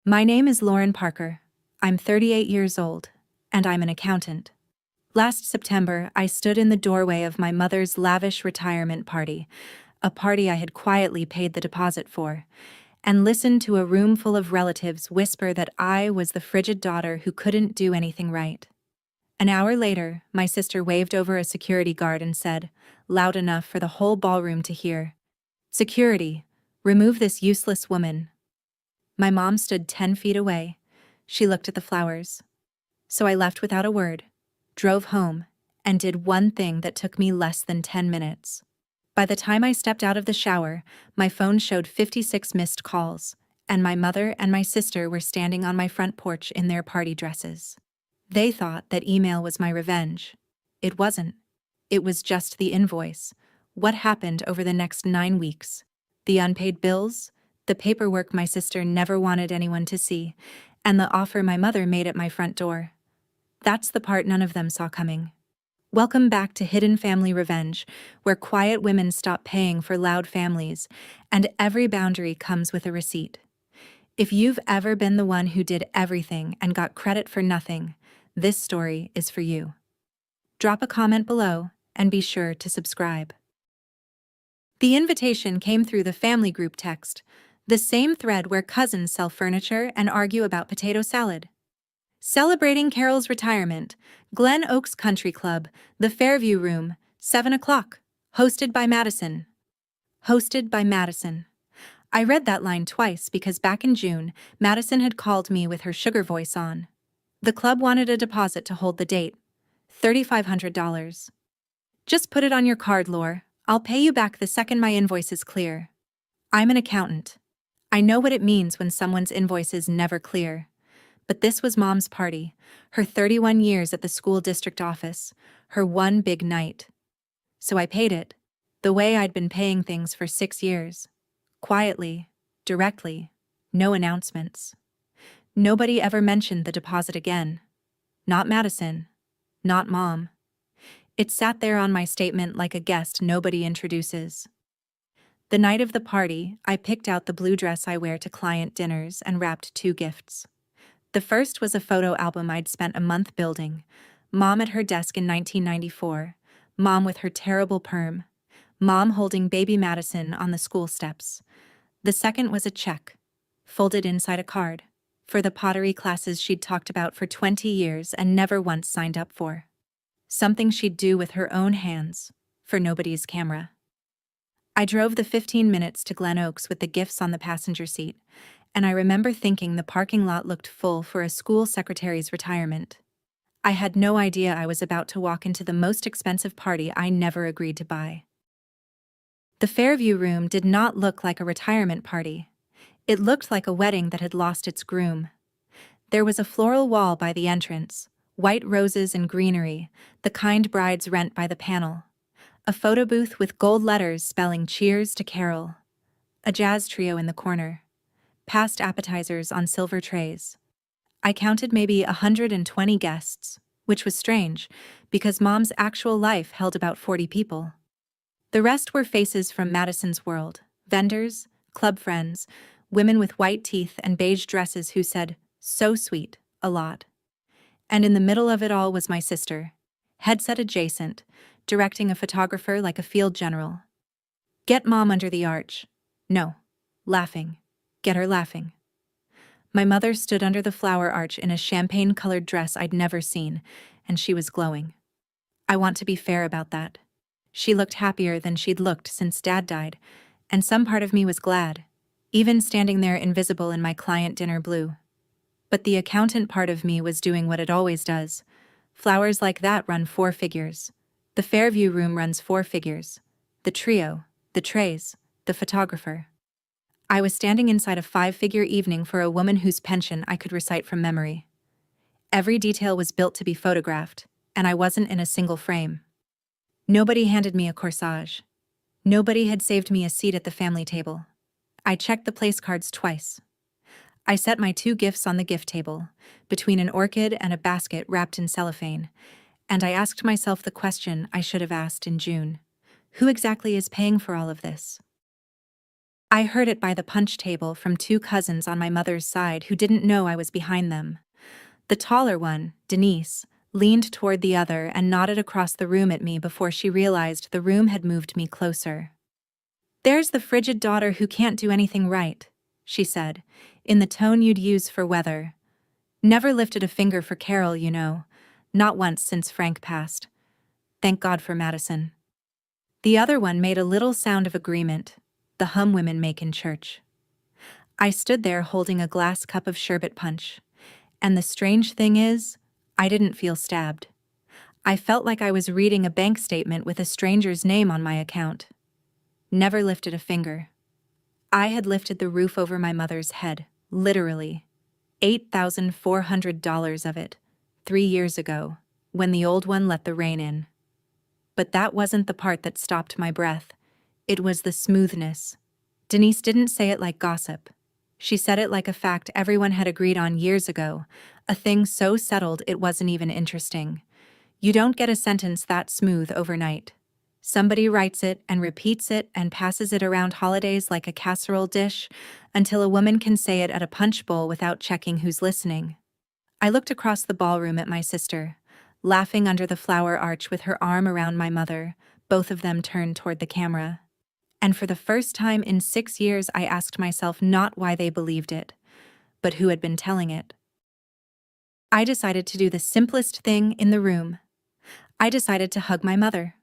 My name is Lauren Parker. I'm 38 years old, and I'm an accountant. Last September, I stood in the doorway of my mother's lavish retirement party, a party I had quietly paid the deposit for, and listened to a room full of relatives whisper that I was the frigid daughter who couldn't do anything right. An hour later, my sister waved over a security guard and said, loud enough for the whole ballroom to hear, "Security, remove this useless woman." My mom stood 10 feet away. She looked at the flowers. So I left without a word, drove home, and did one thing that took me less than 10 minutes. By the time I stepped out of the shower, my phone showed 56 missed calls, and my mother and my sister were standing on my front porch in their party dresses. They thought that email was my revenge. It wasn't. It was just the invoice. What happened over the next 9 weeks? The unpaid bills, the paperwork my sister never wanted anyone to see, and the offer my mother made at my front door. That's the part none of them saw coming. Welcome back to Hidden Family Revenge, where quiet women stop paying for loud families, and every boundary comes with a receipt. If you've ever been the one who did everything and got credit for nothing, this story is for you. Drop a comment below and be sure to subscribe. The invitation came through the family group text, the same thread where cousins sell furniture and argue about potato salad. Celebrating Carol's retirement, Glen Oaks Country Club, the Fairview Room, 7 o'clock. Hosted by Madison. Hosted by Madison. I read that line twice because back in June, Madison had called me with her sugar voice on. The club wanted a deposit to hold the date. $3,500. Just put it on your card, Lore. I'll pay you back the second my invoice is clear. I'm an accountant. I know what it means when someone's invoice is never clear. But this was Mom's party, her 31 years at the school district office, her one big night. So I paid it, the way I'd been paying things for 6 years. Quietly, directly, no announcements. Nobody ever mentioned the deposit again. Not Madison. Not Mom. It sat there on my statement like a guest nobody introduces. The night of the party, I picked out the blue dress I wear to client dinners and wrapped 2 gifts. The first was a photo album I'd spent a month building. Mom at her desk in 1994. Mom with her terrible perm. Mom holding baby Madison on the school steps. The second was a check, folded inside a card, for the pottery classes she'd talked about for 20 years and never once signed up for. Something she'd do with her own hands, for nobody's camera. I drove the 15 minutes to Glen Oaks with the gifts on the passenger seat, and I remember thinking the parking lot looked full for a school secretary's retirement. I had no idea I was about to walk into the most expensive party I never agreed to buy. The Fairview Room did not look like a retirement party. It looked like a wedding that had lost its groom. There was a floral wall by the entrance, white roses and greenery, the kind brides rent by the panel. A photo booth with gold letters spelling "Cheers to Carol." A jazz trio in the corner. Past appetizers on silver trays. I counted maybe 120 guests, which was strange, because Mom's actual life held about 40 people. The rest were faces from Madison's world, vendors, club friends, women with white teeth and beige dresses who said, "So sweet," a lot. And in the middle of it all was my sister, headset adjacent, directing a photographer like a field general. Get Mom under the arch. No. Laughing. Get her laughing. My mother stood under the flower arch in a champagne-colored dress I'd never seen, and she was glowing. I want to be fair about that. She looked happier than she'd looked since Dad died, and some part of me was glad, even standing there invisible in my client dinner blue. But the accountant part of me was doing what it always does. Flowers like that run 4 figures. The Fairview Room runs 4 figures. The trio, the trays, the photographer. I was standing inside a 5-figure evening for a woman whose pension I could recite from memory. Every detail was built to be photographed, and I wasn't in a single frame. Nobody handed me a corsage. Nobody had saved me a seat at the family table. I checked the place cards twice. I set my 2 gifts on the gift table, between an orchid and a basket wrapped in cellophane, and I asked myself the question I should have asked in June. Who exactly is paying for all of this? I heard it by the punch table from two cousins on my mother's side who didn't know I was behind them. The taller one, Denise, leaned toward the other and nodded across the room at me before she realized the room had moved me closer. "There's the frigid daughter who can't do anything right," she said, in the tone you'd use for weather. "Never lifted a finger for Carol, you know. Not once since Frank passed. Thank God for Madison." The other one made a little sound of agreement, the hum women make in church. I stood there holding a glass cup of sherbet punch. And the strange thing is, I didn't feel stabbed. I felt like I was reading a bank statement with a stranger's name on my account. Never lifted a finger. I had lifted the roof over my mother's head, literally. $8,400 of it, 3 years ago, when the old one let the rain in. But that wasn't the part that stopped my breath. It was the smoothness. Denise didn't say it like gossip. She said it like a fact everyone had agreed on years ago, a thing so settled it wasn't even interesting. You don't get a sentence that smooth overnight. Somebody writes it and repeats it and passes it around holidays like a casserole dish until a woman can say it at a punch bowl without checking who's listening. I looked across the ballroom at my sister, laughing under the flower arch with her arm around my mother, both of them turned toward the camera. And for the first time in 6 years, I asked myself not why they believed it, but who had been telling it. I decided to do the simplest thing in the room. I decided to hug my mother.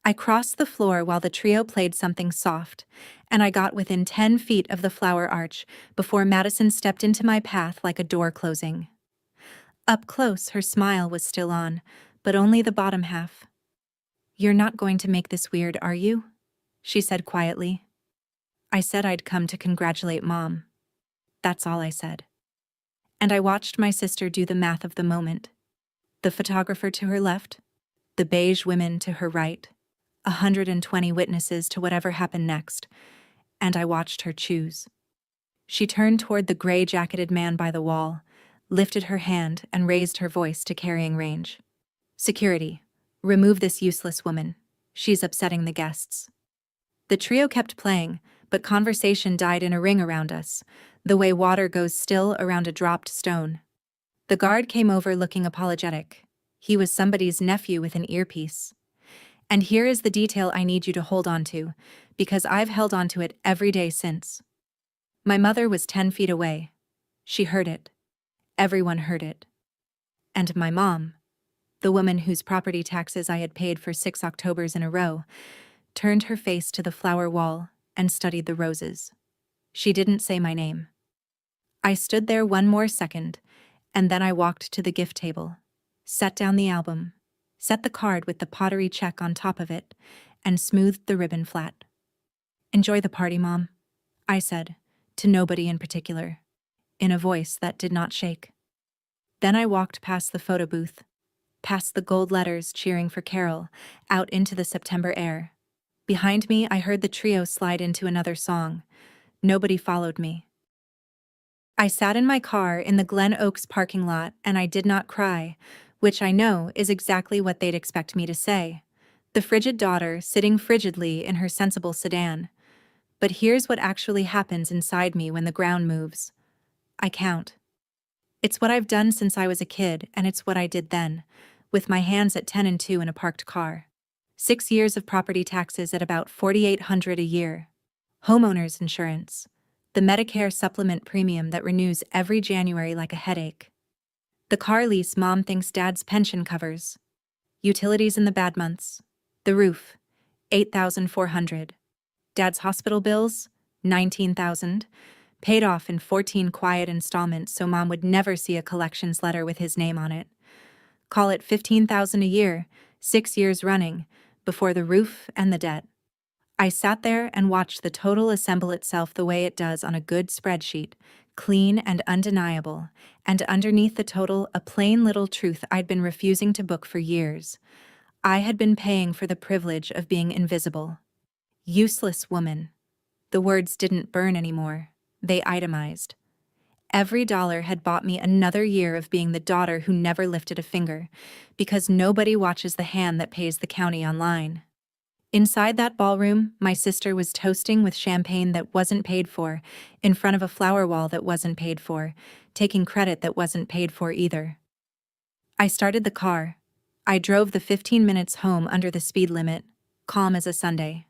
I crossed the floor while the trio played something soft, and I got within 10 feet of the flower arch before Madison stepped into my path like a door closing. Up close, her smile was still on, but only the bottom half. "You're not going to make this weird, are you?" she said quietly. I said I'd come to congratulate Mom. That's all I said. And I watched my sister do the math of the moment. The photographer to her left, the beige women to her right, 120 witnesses to whatever happened next, and I watched her choose. She turned toward the gray-jacketed man by the wall, lifted her hand and raised her voice to carrying range. "Security, remove this useless woman. She's upsetting the guests." The trio kept playing, but conversation died in a ring around us, the way water goes still around a dropped stone. The guard came over looking apologetic. He was somebody's nephew with an earpiece. And here is the detail I need you to hold on to, because I've held on to it every day since. My mother was 10 feet away. She heard it. Everyone heard it. And my mom, the woman whose property taxes I had paid for 6 Octobers in a row, turned her face to the flower wall and studied the roses. She didn't say my name. I stood there one more second, and then I walked to the gift table, set down the album, set the card with the pottery check on top of it, and smoothed the ribbon flat. "Enjoy the party, Mom," I said, to nobody in particular, in a voice that did not shake. Then I walked past the photo booth, past the gold letters cheering for Carol, out into the September air. Behind me, I heard the trio slide into another song. Nobody followed me. I sat in my car in the Glen Oaks parking lot and I did not cry, which I know is exactly what they'd expect me to say. The frigid daughter sitting frigidly in her sensible sedan. But here's what actually happens inside me when the ground moves. I count. It's what I've done since I was a kid, and it's what I did then, with my hands at 10 and 2 in a parked car. 6 years of property taxes at about $4,800 a year. Homeowners insurance. The Medicare supplement premium that renews every January like a headache. The car lease Mom thinks Dad's pension covers. Utilities in the bad months. The roof, $8,400. Dad's hospital bills, $19,000. Paid off in 14 quiet installments so Mom would never see a collections letter with his name on it. Call it $15,000 a year, 6 years running, before the roof and the debt. I sat there and watched the total assemble itself the way it does on a good spreadsheet, clean and undeniable, and underneath the total a plain little truth I'd been refusing to book for years. I had been paying for the privilege of being invisible. Useless woman. The words didn't burn anymore. They itemized. Every dollar had bought me another year of being the daughter who never lifted a finger, because nobody watches the hand that pays the county online. Inside that ballroom, my sister was toasting with champagne that wasn't paid for, in front of a flower wall that wasn't paid for, taking credit that wasn't paid for either. I started the car. I drove the 15 minutes home under the speed limit, calm as a Sunday.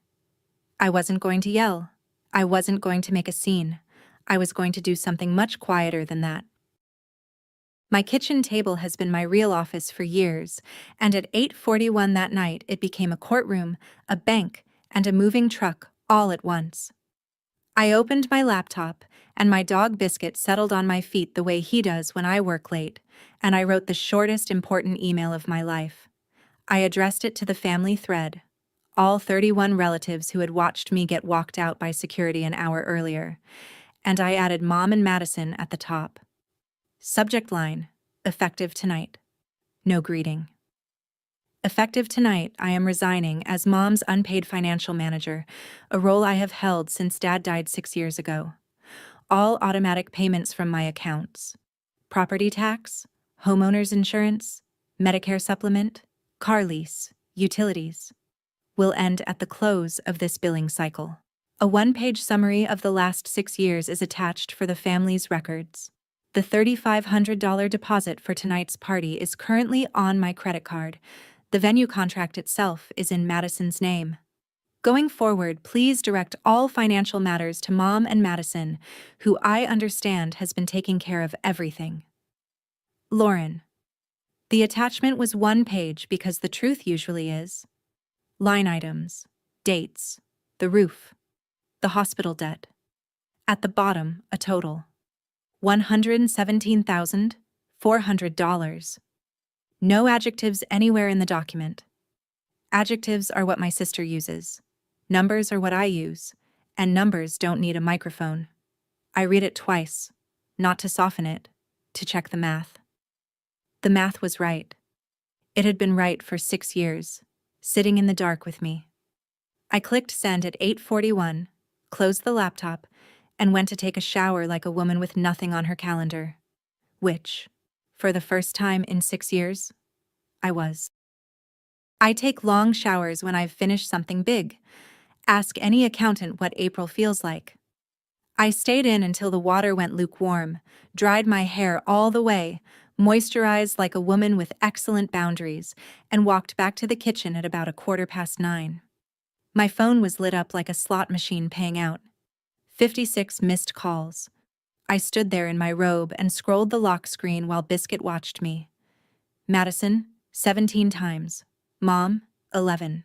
I wasn't going to yell. I wasn't going to make a scene. I was going to do something much quieter than that. My kitchen table has been my real office for years, and at 8:41 that night it became a courtroom, a bank, and a moving truck all at once. I opened my laptop, and my dog Biscuit settled on my feet the way he does when I work late, and I wrote the shortest important email of my life. I addressed it to the family thread, all 31 relatives who had watched me get walked out by security an hour earlier, and I added Mom and Madison at the top. Subject line: effective tonight. No greeting. Effective tonight, I am resigning as Mom's unpaid financial manager, a role I have held since Dad died 6 years ago. All automatic payments from my accounts: property tax, homeowner's insurance, Medicare supplement, car lease, utilities, will end at the close of this billing cycle. A one-page summary of the last 6 years is attached for the family's records. The $3,500 deposit for tonight's party is currently on my credit card. The venue contract itself is in Madison's name. Going forward, please direct all financial matters to Mom and Madison, who I understand has been taking care of everything. Lauren. The attachment was one page because the truth usually is. Line items, dates, the roof, the hospital debt. At the bottom, a total: $117,400. No adjectives anywhere in the document. Adjectives are what my sister uses. Numbers are what I use, and numbers don't need a microphone. I read it twice, not to soften it, to check the math. The math was right. It had been right for 6 years, sitting in the dark with me. I clicked send at 8:41, closed the laptop, and went to take a shower like a woman with nothing on her calendar. Which, for the first time in 6 years, I was. I take long showers when I've finished something big. Ask any accountant what April feels like. I stayed in until the water went lukewarm, dried my hair all the way, moisturized like a woman with excellent boundaries, and walked back to the kitchen at about 9:15. My phone was lit up like a slot machine paying out. 56 missed calls. I stood there in my robe and scrolled the lock screen while Biscuit watched me. Madison, 17 times. Mom, 11.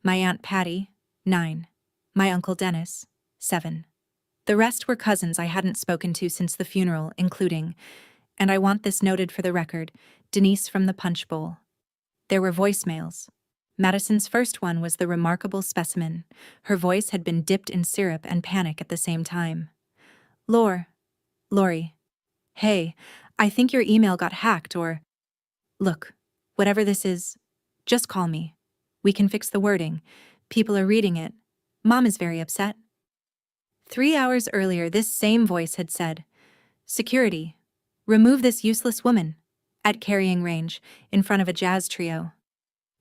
My Aunt Patty, 9. My Uncle Dennis, 7. The rest were cousins I hadn't spoken to since the funeral, including, and I want this noted for the record, Denise from the Punch Bowl. There were voicemails. Madison's first one was the remarkable specimen. Her voice had been dipped in syrup and panic at the same time. Lori. Hey, I think your email got hacked or... Look, whatever this is, just call me. We can fix the wording. People are reading it. Mom is very upset. 3 hours earlier, this same voice had said, Security, remove this useless woman, at carrying range, in front of a jazz trio.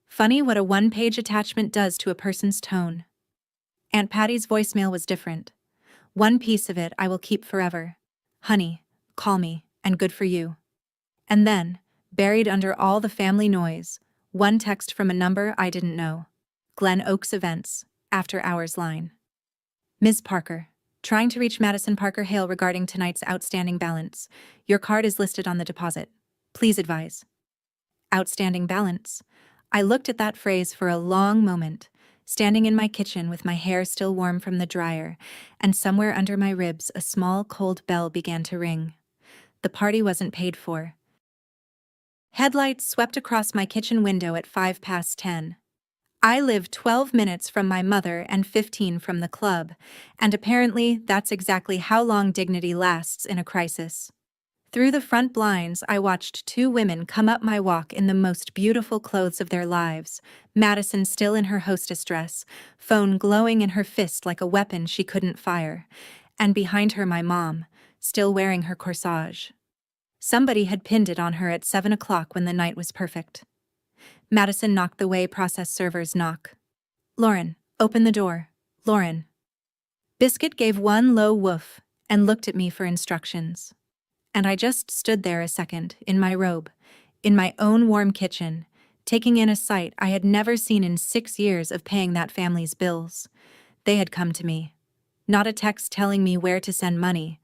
Funny what a one-page attachment does to a person's tone. Aunt Patty's voicemail was different. One piece of it I will keep forever. Honey, call me, and good for you. And then, buried under all the family noise, one text from a number I didn't know. Glen Oaks Events, after hours line. Ms. Parker, trying to reach Madison Parker Hale regarding tonight's outstanding balance. Your card is listed on the deposit. Please advise. Outstanding balance. I looked at that phrase for a long moment, standing in my kitchen with my hair still warm from the dryer, and somewhere under my ribs a small cold bell began to ring. The party wasn't paid for. Headlights swept across my kitchen window at 10:05. I live 12 minutes from my mother and 15 from the club, and apparently that's exactly how long dignity lasts in a crisis. Through the front blinds, I watched 2 women come up my walk in the most beautiful clothes of their lives, Madison still in her hostess dress, phone glowing in her fist like a weapon she couldn't fire, and behind her my mom, still wearing her corsage. Somebody had pinned it on her at 7 o'clock when the night was perfect. Madison knocked the way process servers knock. Lauren, open the door. Lauren. Biscuit gave one low woof and looked at me for instructions. And I just stood there a second, in my robe, in my own warm kitchen, taking in a sight I had never seen in 6 years of paying that family's bills. They had come to me. Not a text telling me where to send money.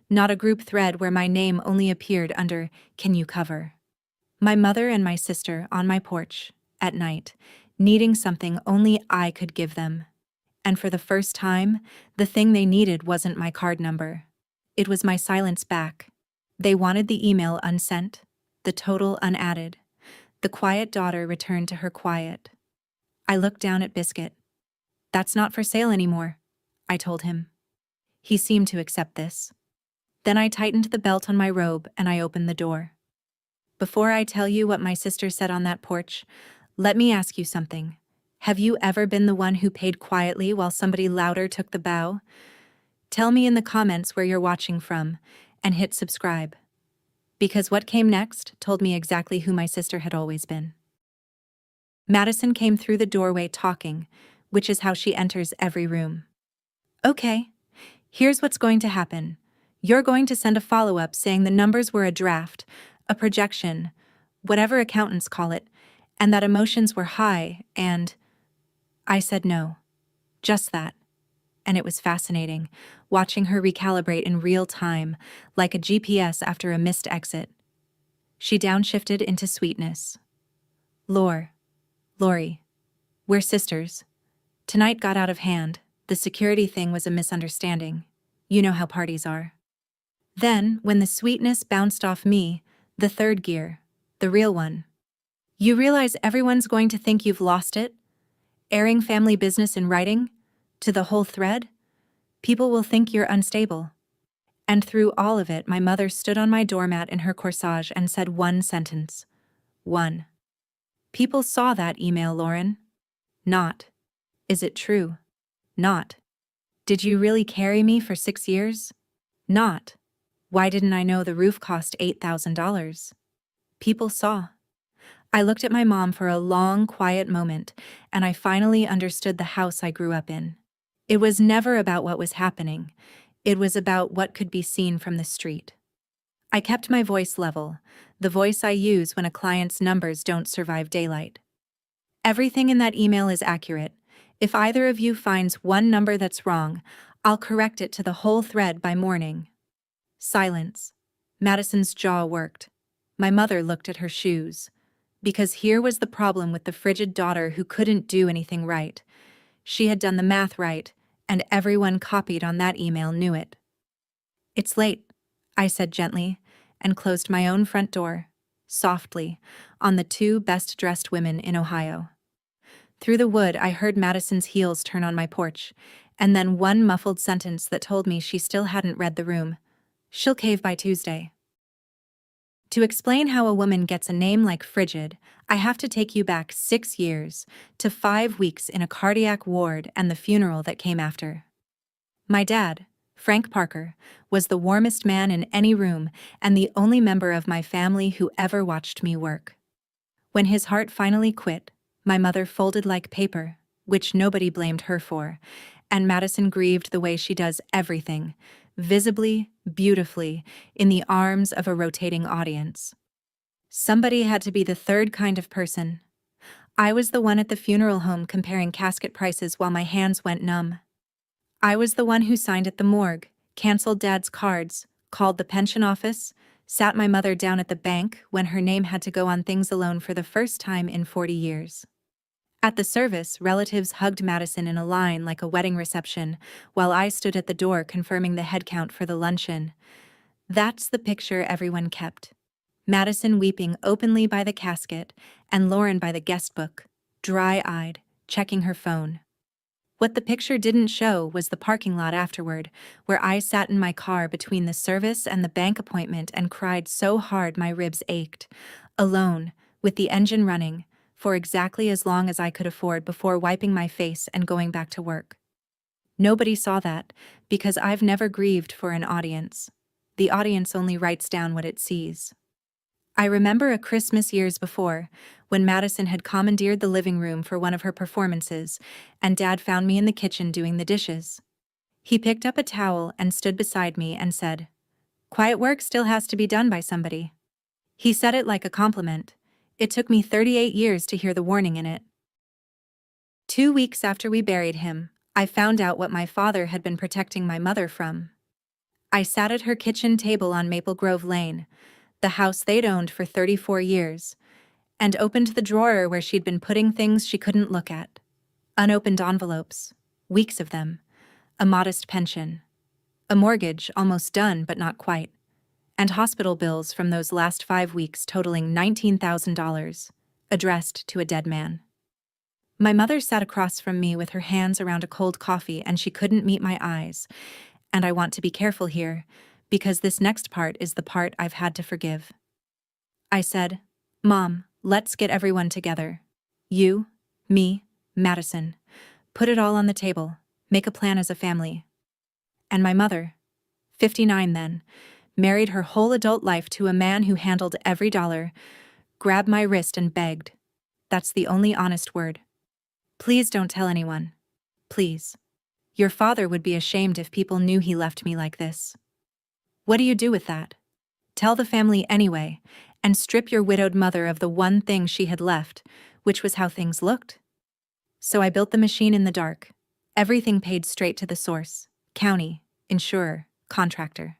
Not a group thread where my name only appeared under, "Can you cover?" My mother and my sister on my porch, at night, needing something only I could give them. And for the first time, the thing they needed wasn't my card number. It was my silence back. They wanted the email unsent, the total unadded. The quiet daughter returned to her quiet. I looked down at Biscuit. "That's not for sale anymore," I told him. He seemed to accept this. Then I tightened the belt on my robe and I opened the door. Before I tell you what my sister said on that porch, let me ask you something. Have you ever been the one who paid quietly while somebody louder took the bow? Tell me in the comments where you're watching from, and hit subscribe. Because what came next told me exactly who my sister had always been. Madison came through the doorway talking, which is how she enters every room. "Okay, here's what's going to happen. You're going to send a follow-up saying the numbers were a draft, a projection, whatever accountants call it, and that emotions were high, and..." I said no. Just that. And it was fascinating, watching her recalibrate in real time, like a GPS after a missed exit. She downshifted into sweetness. Lori, we're sisters. Tonight got out of hand. The security thing was a misunderstanding. You know how parties are. Then, when the sweetness bounced off me, the third gear, the real one. You realize everyone's going to think you've lost it? Airing family business in writing? To the whole thread? People will think you're unstable. And through all of it, my mother stood on my doormat in her corsage and said one sentence. One. People saw that email, Lauren. Not. Is it true? Not. Did you really carry me for 6 years? Not. Why didn't I know the roof cost $8,000? People saw. I looked at my mom for a long, quiet moment, and I finally understood the house I grew up in. It was never about what was happening. It was about what could be seen from the street. I kept my voice level, the voice I use when a client's numbers don't survive daylight. Everything in that email is accurate. If either of you finds one number that's wrong, I'll correct it to the whole thread by morning. Silence. Madison's jaw worked. My mother looked at her shoes. Because here was the problem with the frigid daughter who couldn't do anything right. She had done the math right, and everyone copied on that email knew it. "It's late," I said gently, and closed my own front door, softly, on the 2 best-dressed women in Ohio. Through the wood, I heard Madison's heels turn on my porch, and then one muffled sentence that told me she still hadn't read the room. "She'll cave by Tuesday." To explain how a woman gets a name like Frigid, I have to take you back 6 years, to 5 weeks in a cardiac ward and the funeral that came after. My dad, Frank Parker, was the warmest man in any room and the only member of my family who ever watched me work. When his heart finally quit, my mother folded like paper, which nobody blamed her for, and Madison grieved the way she does everything, visibly, beautifully, in the arms of a rotating audience. Somebody had to be the third kind of person. I was the one at the funeral home comparing casket prices while my hands went numb. I was the one who signed at the morgue, canceled Dad's cards, called the pension office, sat my mother down at the bank when her name had to go on things alone for the first time in 40 years. At the service, relatives hugged Madison in a line like a wedding reception, while I stood at the door confirming the head count for the luncheon. That's the picture everyone kept. Madison weeping openly by the casket, and Lauren by the guest book, dry-eyed, checking her phone. What the picture didn't show was the parking lot afterward, where I sat in my car between the service and the bank appointment and cried so hard my ribs ached, alone, with the engine running, for exactly as long as I could afford before wiping my face and going back to work. Nobody saw that, because I've never grieved for an audience. The audience only writes down what it sees. I remember a Christmas years before, when Madison had commandeered the living room for one of her performances, and Dad found me in the kitchen doing the dishes. He picked up a towel and stood beside me and said, "Quiet work still has to be done by somebody." He said it like a compliment. It took me 38 years to hear the warning in it. 2 weeks after we buried him, I found out what my father had been protecting my mother from. I sat at her kitchen table on Maple Grove Lane, the house they'd owned for 34 years, and opened the drawer where she'd been putting things she couldn't look at. Unopened envelopes, weeks of them, a modest pension, a mortgage almost done but not quite, and hospital bills from those last 5 weeks totaling $19,000, addressed to a dead man. My mother sat across from me with her hands around a cold coffee and she couldn't meet my eyes, and I want to be careful here, because this next part is the part I've had to forgive. I said, "Mom, let's get everyone together. You, me, Madison. Put it all on the table, make a plan as a family." And my mother, 59 then, married her whole adult life to a man who handled every dollar, grabbed my wrist and begged. That's the only honest word. "Please don't tell anyone. Please. Your father would be ashamed if people knew he left me like this." What do you do with that? Tell the family anyway, and strip your widowed mother of the one thing she had left, which was how things looked. So I built the machine in the dark. Everything paid straight to the source: county, insurer, contractor.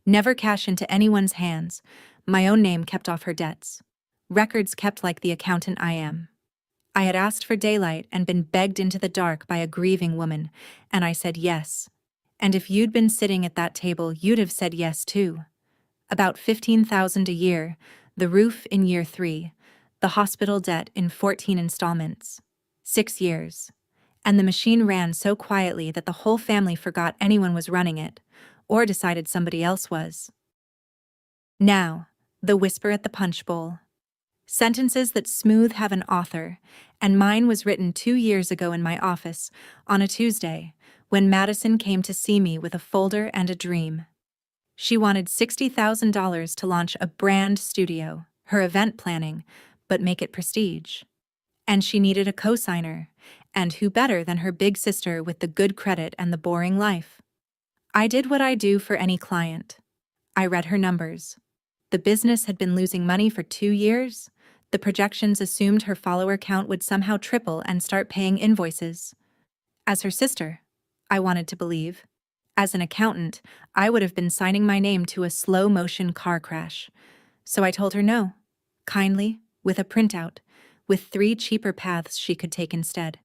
Never cash into anyone's hands. My own name kept off her debts. Records kept like the accountant I am. I had asked for daylight and been begged into the dark by a grieving woman, and I said yes. And if you'd been sitting at that table, you'd have said yes too. About $15,000 a year, the roof in year 3, the hospital debt in 14 installments. 6 years. And the machine ran so quietly that the whole family forgot anyone was running it, or decided somebody else was. Now, the whisper at the punch bowl. Sentences that smooth have an author, and mine was written 2 years ago in my office, on a Tuesday, when Madison came to see me with a folder and a dream. She wanted $60,000 to launch a brand studio, her event planning, but make it prestige. And she needed a co-signer, and who better than her big sister with the good credit and the boring life? I did what I do for any client. I read her numbers. The business had been losing money for 2 years. The projections assumed her follower count would somehow triple and start paying invoices. As her sister, I wanted to believe. As an accountant, I would have been signing my name to a slow-motion car crash. So I told her no, kindly, with a printout, with 3 cheaper paths she could take instead.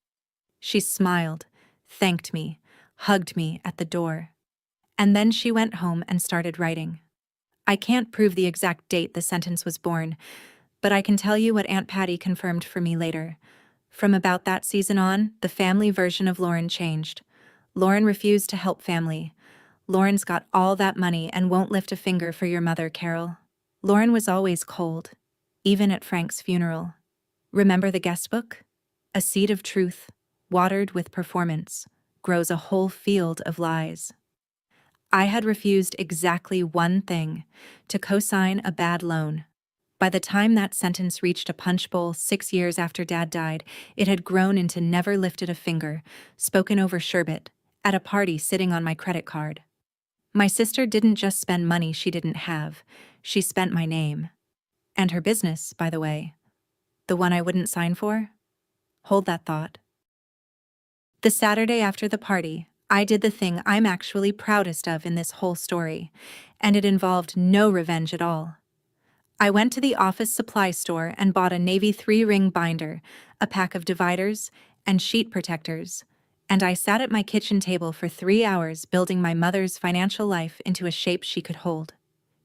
She smiled, thanked me, hugged me at the door. And then she went home and started writing. I can't prove the exact date the sentence was born, but I can tell you what Aunt Patty confirmed for me later. From about that season on, the family version of Lauren changed. Lauren refused to help family. Lauren's got all that money and won't lift a finger for your mother, Carol. Lauren was always cold, even at Frank's funeral. Remember the guest book? A seed of truth, watered with performance, grows a whole field of lies. I had refused exactly one thing: to co-sign a bad loan. By the time that sentence reached a punch bowl 6 years after Dad died, it had grown into never lifted a finger, spoken over sherbet, at a party sitting on my credit card. My sister didn't just spend money she didn't have, she spent my name. And her business, by the way. The one I wouldn't sign for? Hold that thought. The Saturday after the party, I did the thing I'm actually proudest of in this whole story, and it involved no revenge at all. I went to the office supply store and bought a navy 3-ring binder, a pack of dividers, and sheet protectors, and I sat at my kitchen table for 3 hours building my mother's financial life into a shape she could hold.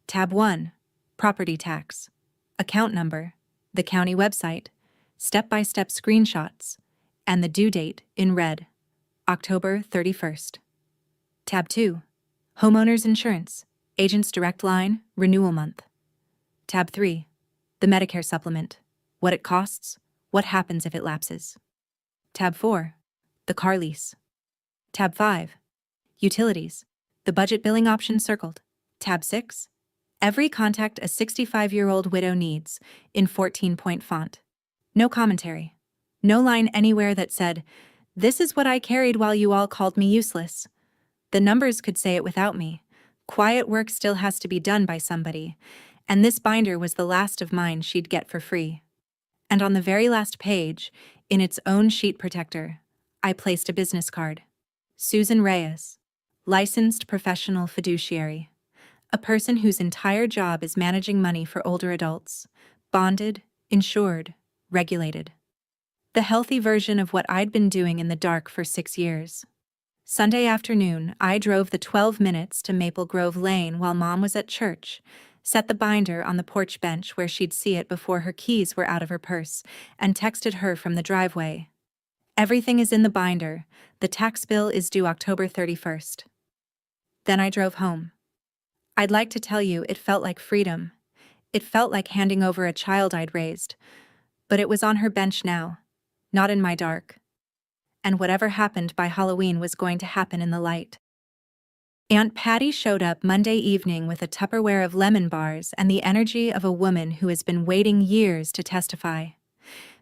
Tab 1, property tax. Account number, the county website, step-by-step screenshots, and the due date in red, October 31st. Tab 2, homeowners insurance, agent's direct line, renewal month. Tab 3, the Medicare supplement, what it costs, what happens if it lapses. Tab 4, the car lease. Tab 5, utilities, the budget billing option circled. Tab 6, Every contact a 65-year-old widow needs, in 14-point font. No commentary. No line anywhere that said, "This is what I carried while you all called me useless." The numbers could say it without me. Quiet work still has to be done by somebody, and this binder was the last of mine she'd get for free. And on the very last page, in its own sheet protector, I placed a business card. Susan Reyes, licensed professional fiduciary. A person whose entire job is managing money for older adults, bonded, insured, regulated. The healthy version of what I'd been doing in the dark for 6 years. Sunday afternoon, I drove the 12 minutes to Maple Grove Lane while Mom was at church, set the binder on the porch bench where she'd see it before her keys were out of her purse, and texted her from the driveway. "Everything is in the binder. The tax bill is due October 31st. Then I drove home. I'd like to tell you it felt like freedom. It felt like handing over a child I'd raised. But it was on her bench now, not in my dark. And whatever happened by Halloween was going to happen in the light. Aunt Patty showed up Monday evening with a Tupperware of lemon bars and the energy of a woman who has been waiting years to testify.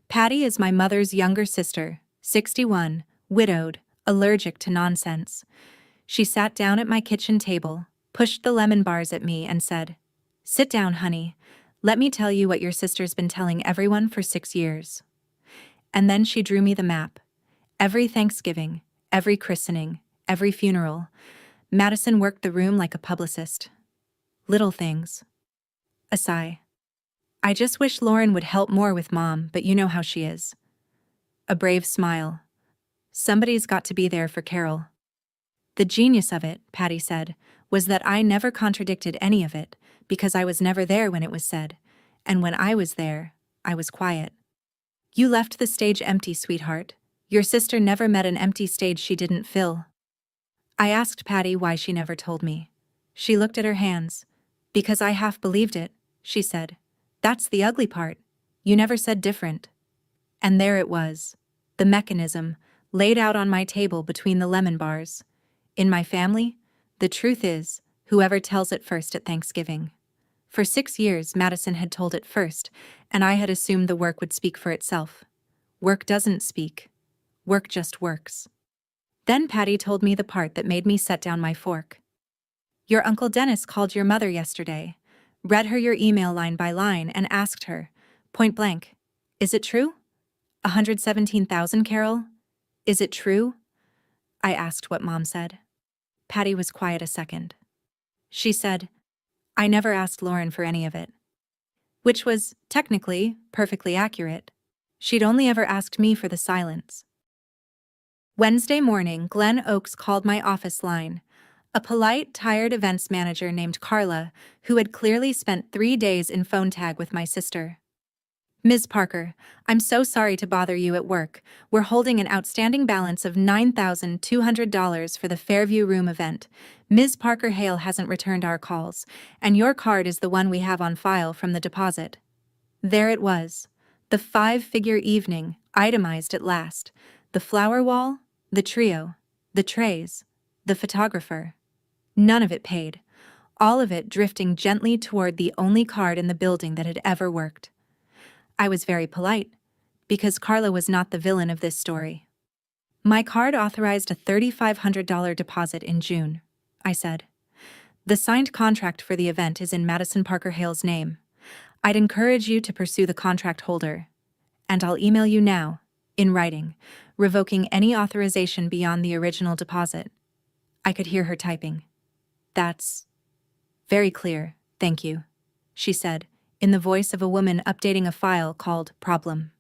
Patty is my mother's younger sister, 61, widowed, allergic to nonsense. She sat down at my kitchen table, pushed the lemon bars at me and said, "Sit down, honey. Let me tell you what your sister's been telling everyone for 6 years." And then she drew me the map. Every Thanksgiving, every christening, every funeral, Madison worked the room like a publicist. Little things. A sigh. "I just wish Lauren would help more with Mom, but you know how she is." A brave smile. "Somebody's got to be there for Carol." The genius of it, Patty said, was that I never contradicted any of it, because I was never there when it was said, and when I was there, I was quiet. "You left the stage empty, sweetheart. Your sister never met an empty stage she didn't fill." I asked Patty why she never told me. She looked at her hands. "Because I half believed it," she said. "That's the ugly part. You never said different." And there it was, the mechanism, laid out on my table between the lemon bars. In my family, the truth is, whoever tells it first at Thanksgiving. For 6 years, Madison had told it first, and I had assumed the work would speak for itself. Work doesn't speak. Work just works. Then Patty told me the part that made me set down my fork. "Your Uncle Dennis called your mother yesterday, read her your email line by line, and asked her, point blank, 'Is it true? 117,000, Carol? Is it true?' I asked what Mom said. Patty was quiet a second. She said, 'I never asked Lauren for any of it.' Which was, technically, perfectly accurate. She'd only ever asked me for the silence. Wednesday morning, Glenn Oakes called my office line. A polite, tired events manager named Carla, who had clearly spent 3 days in phone tag with my sister. "Ms. Parker, I'm so sorry to bother you at work. We're holding an outstanding balance of $9,200 for the Fairview Room event. Ms. Parker Hale hasn't returned our calls, and your card is the one we have on file from the deposit." There it was. The 5-figure evening, itemized at last. The flower wall, the trio, the trays, the photographer. None of it paid. All of it drifting gently toward the only card in the building that had ever worked. I was very polite, because Carla was not the villain of this story. "My card authorized a $3,500 deposit in June," I said. "The signed contract for the event is in Madison Parker Hale's name. I'd encourage you to pursue the contract holder. And I'll email you now, in writing, revoking any authorization beyond the original deposit." I could hear her typing. "That's very clear, thank you," she said, in the voice of a woman updating a file called Problem.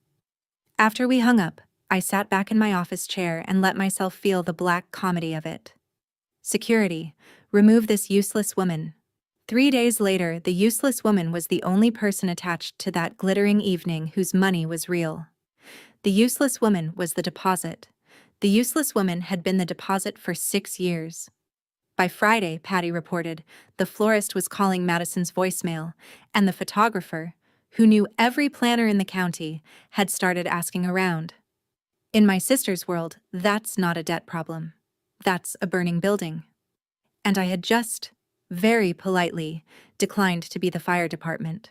After we hung up, I sat back in my office chair and let myself feel the black comedy of it. Security, remove this useless woman. 3 days later, the useless woman was the only person attached to that glittering evening whose money was real. The useless woman was the deposit. The useless woman had been the deposit for 6 years. By Friday, Patty reported, the florist was calling Madison's voicemail, and the photographer, who knew every planner in the county, had started asking around. In my sister's world, that's not a debt problem. That's a burning building. And I had just, very politely, declined to be the fire department.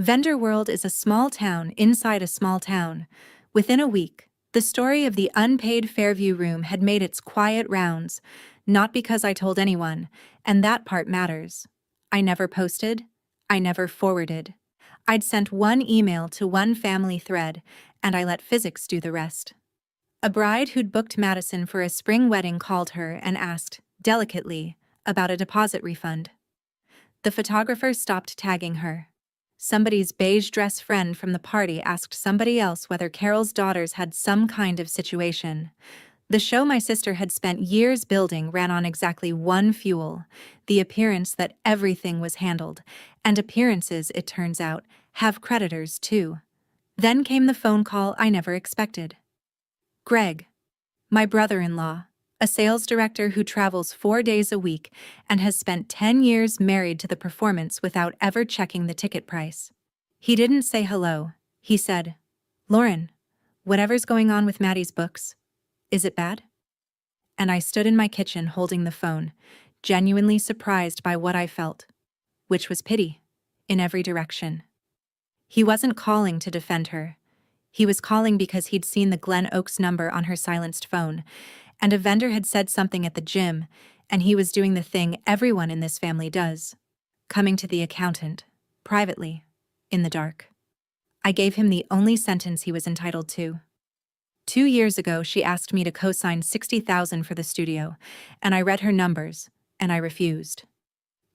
Vendor World is a small town inside a small town. Within a week, the story of the unpaid Fairview room had made its quiet rounds, not because I told anyone, and that part matters. I never posted. I never forwarded. I'd sent one email to one family thread, and I let physics do the rest. A bride who'd booked Madison for a spring wedding called her and asked, delicately, about a deposit refund. The photographer stopped tagging her. Somebody's beige dress friend from the party asked somebody else whether Carol's daughters had some kind of situation. The show my sister had spent years building ran on exactly one fuel: the appearance that everything was handled, and appearances, it turns out, have creditors too. Then came the phone call I never expected. Greg, my brother-in-law, a sales director who travels 4 days a week and has spent 10 years married to the performance without ever checking the ticket price. He didn't say hello. He said, "Lauren, whatever's going on with Maddie's books, is it bad?" And I stood in my kitchen holding the phone, genuinely surprised by what I felt, which was pity, in every direction. He wasn't calling to defend her. He was calling because he'd seen the Glen Oaks number on her silenced phone, and a vendor had said something at the gym, and he was doing the thing everyone in this family does: coming to the accountant, privately, in the dark. I gave him the only sentence he was entitled to. 2 years ago, she asked me to co-sign $60,000 for the studio, and I read her numbers, and I refused.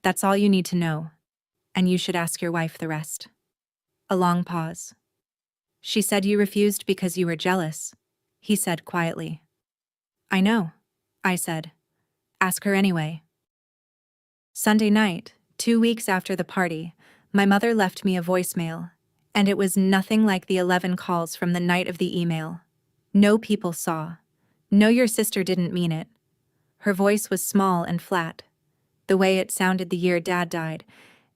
That's all you need to know, and you should ask your wife the rest. A long pause. She said you refused because you were jealous, he said quietly. I know, I said. Ask her anyway. Sunday night, 2 weeks after the party, my mother left me a voicemail, and it was nothing like the 11 calls from the night of the email. No people saw. No, your sister didn't mean it. Her voice was small and flat, the way it sounded the year Dad died,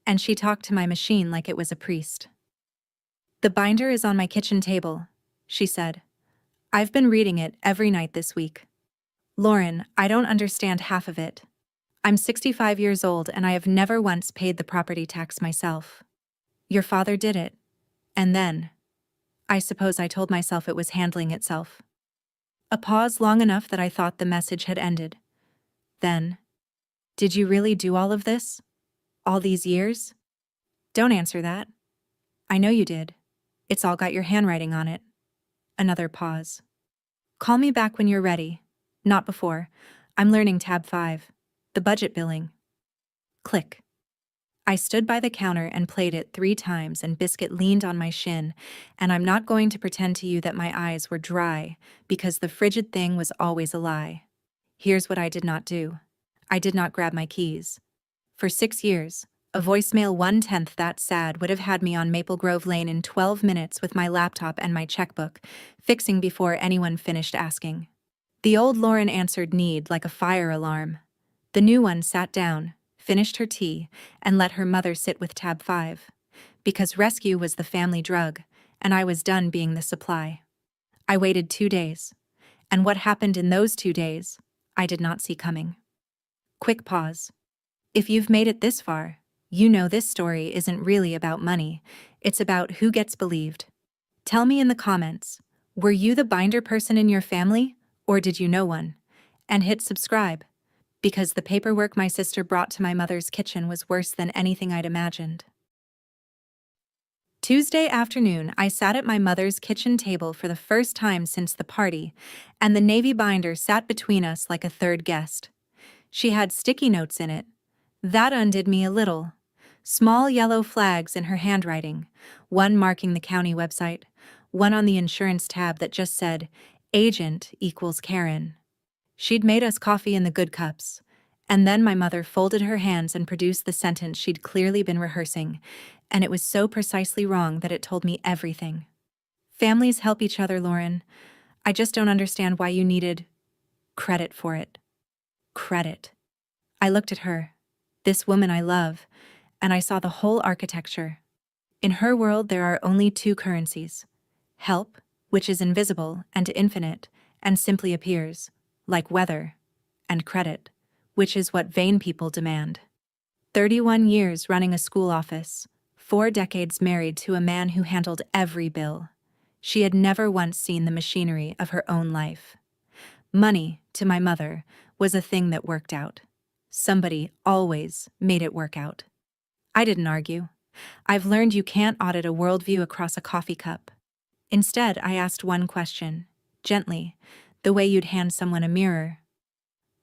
and she talked to my machine like it was a priest. The binder is on my kitchen table, she said. I've been reading it every night this week. Lauren, I don't understand half of it. I'm 65 years old and I have never once paid the property tax myself. Your father did it. And then, I suppose I told myself it was handling itself. A pause long enough that I thought the message had ended. Then, did you really do all of this? All these years? Don't answer that. I know you did. It's all got your handwriting on it. Another pause. Call me back when you're ready. Not before. I'm learning tab 5. The budget billing. Click. I stood by the counter and played it 3 times, and Biscuit leaned on my shin, and I'm not going to pretend to you that my eyes were dry, because the frigid thing was always a lie. Here's what I did not do. I did not grab my keys. For 6 years, a voicemail 1/10 that sad would have had me on Maple Grove Lane in 12 minutes with my laptop and my checkbook, fixing before anyone finished asking. The old Lauren answered need like a fire alarm. The new one sat down, finished her tea, and let her mother sit with tab 5. Because rescue was the family drug, and I was done being the supply. I waited 2 days. And what happened in those 2 days, I did not see coming. Quick pause. If you've made it this far, you know this story isn't really about money. It's about who gets believed. Tell me in the comments, were you the binder person in your family, or did you know one? And hit subscribe, because the paperwork my sister brought to my mother's kitchen was worse than anything I'd imagined. Tuesday afternoon, I sat at my mother's kitchen table for the first time since the party, and the navy binder sat between us like a third guest. She had sticky notes in it. That undid me a little. Small yellow flags in her handwriting, one marking the county website, one on the insurance tab that just said, Agent equals Karen. She'd made us coffee in the good cups, and then my mother folded her hands and produced the sentence she'd clearly been rehearsing, and it was so precisely wrong that it told me everything. Families help each other, Lauren. I just don't understand why you needed credit for it. Credit. I looked at her, this woman I love, and I saw the whole architecture. In her world, there are only 2 currencies: help, which is invisible and infinite, and simply appears, like weather, and credit, which is what vain people demand. 31 years running a school office, 4 decades married to a man who handled every bill. She had never once seen the machinery of her own life. Money, to my mother, was a thing that worked out. Somebody always made it work out. I didn't argue. I've learned you can't audit a worldview across a coffee cup. Instead, I asked one question, gently, the way you'd hand someone a mirror.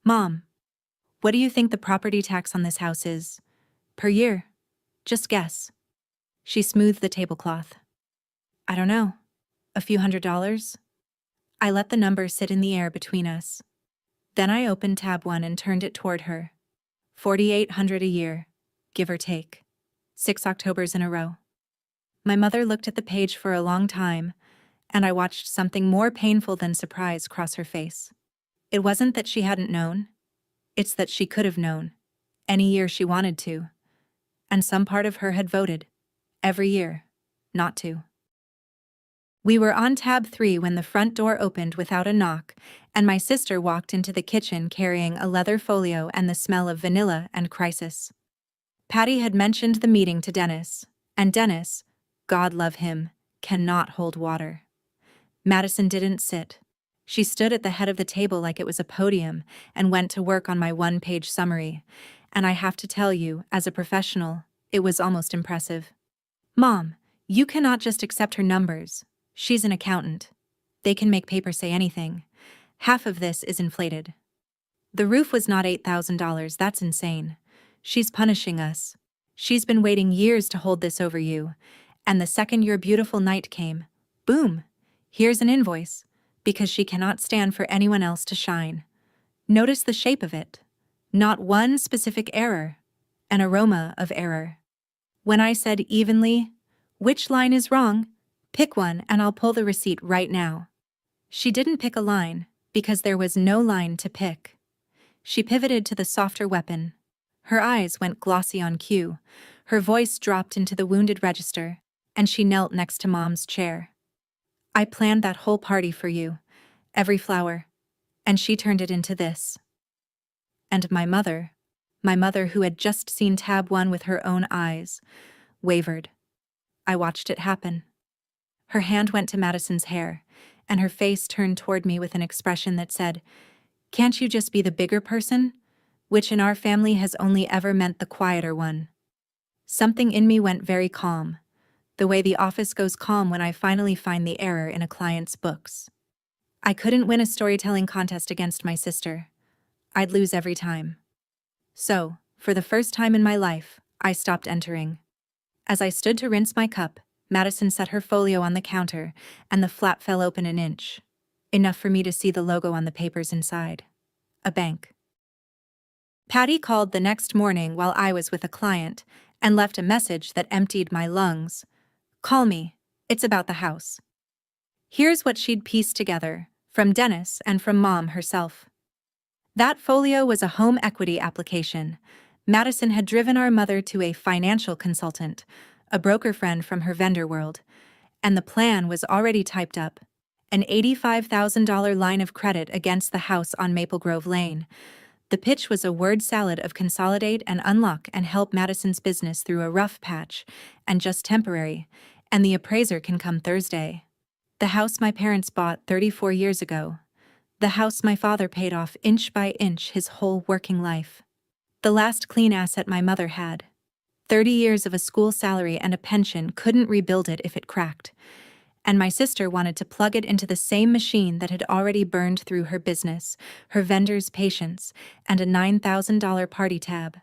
Mom, what do you think the property tax on this house is? Per year? Just guess. She smoothed the tablecloth. I don't know. A few $100s? I let the number sit in the air between us. Then I opened tab 1 and turned it toward her. $4,800 a year, give or take. 6 Octobers in a row. My mother looked at the page for a long time, and I watched something more painful than surprise cross her face. It wasn't that she hadn't known. It's that she could have known, any year she wanted to. And some part of her had voted, every year, not to. We were on tab 3 when the front door opened without a knock, and my sister walked into the kitchen carrying a leather folio and the smell of vanilla and crisis. Patty had mentioned the meeting to Dennis, and Dennis, God love him, cannot hold water. Madison didn't sit. She stood at the head of the table like it was a podium and went to work on my one-page summary, and I have to tell you, as a professional, it was almost impressive. Mom, you cannot just accept her numbers. She's an accountant. They can make paper say anything. Half of this is inflated. The roof was not $8,000, that's insane. She's punishing us. She's been waiting years to hold this over you, and the second your beautiful night came, boom, here's an invoice, because she cannot stand for anyone else to shine. Notice the shape of it. Not one specific error, an aroma of error. When I said evenly, which line is wrong? Pick one and I'll pull the receipt right now. She didn't pick a line, because there was no line to pick. She pivoted to the softer weapon. Her eyes went glossy on cue, her voice dropped into the wounded register, and she knelt next to Mom's chair. I planned that whole party for you, every flower, and she turned it into this. And my mother who had just seen tab 1 with her own eyes, wavered. I watched it happen. Her hand went to Madison's hair, and her face turned toward me with an expression that said, "Can't you just be the bigger person?" Which in our family has only ever meant the quieter one. Something in me went very calm, the way the office goes calm when I finally find the error in a client's books. I couldn't win a storytelling contest against my sister. I'd lose every time. So, for the first time in my life, I stopped entering. As I stood to rinse my cup, Madison set her folio on the counter, and the flap fell open an inch. Enough for me to see the logo on the papers inside. A bank. Patty called the next morning while I was with a client, and left a message that emptied my lungs. Call me, it's about the house. Here's what she'd pieced together, from Dennis and from Mom herself. That folio was a home equity application. Madison had driven our mother to a financial consultant, a broker friend from her vendor world, and the plan was already typed up. An $85,000 line of credit against the house on Maple Grove Lane. The pitch was a word salad of consolidate and unlock and help Madison's business through a rough patch, and just temporary, and the appraiser can come Thursday. The house my parents bought 34 years ago. The house my father paid off inch by inch his whole working life. The last clean asset my mother had. 30 years of a school salary and a pension couldn't rebuild it if it cracked. And my sister wanted to plug it into the same machine that had already burned through her business, her vendor's patience, and a $9,000 party tab.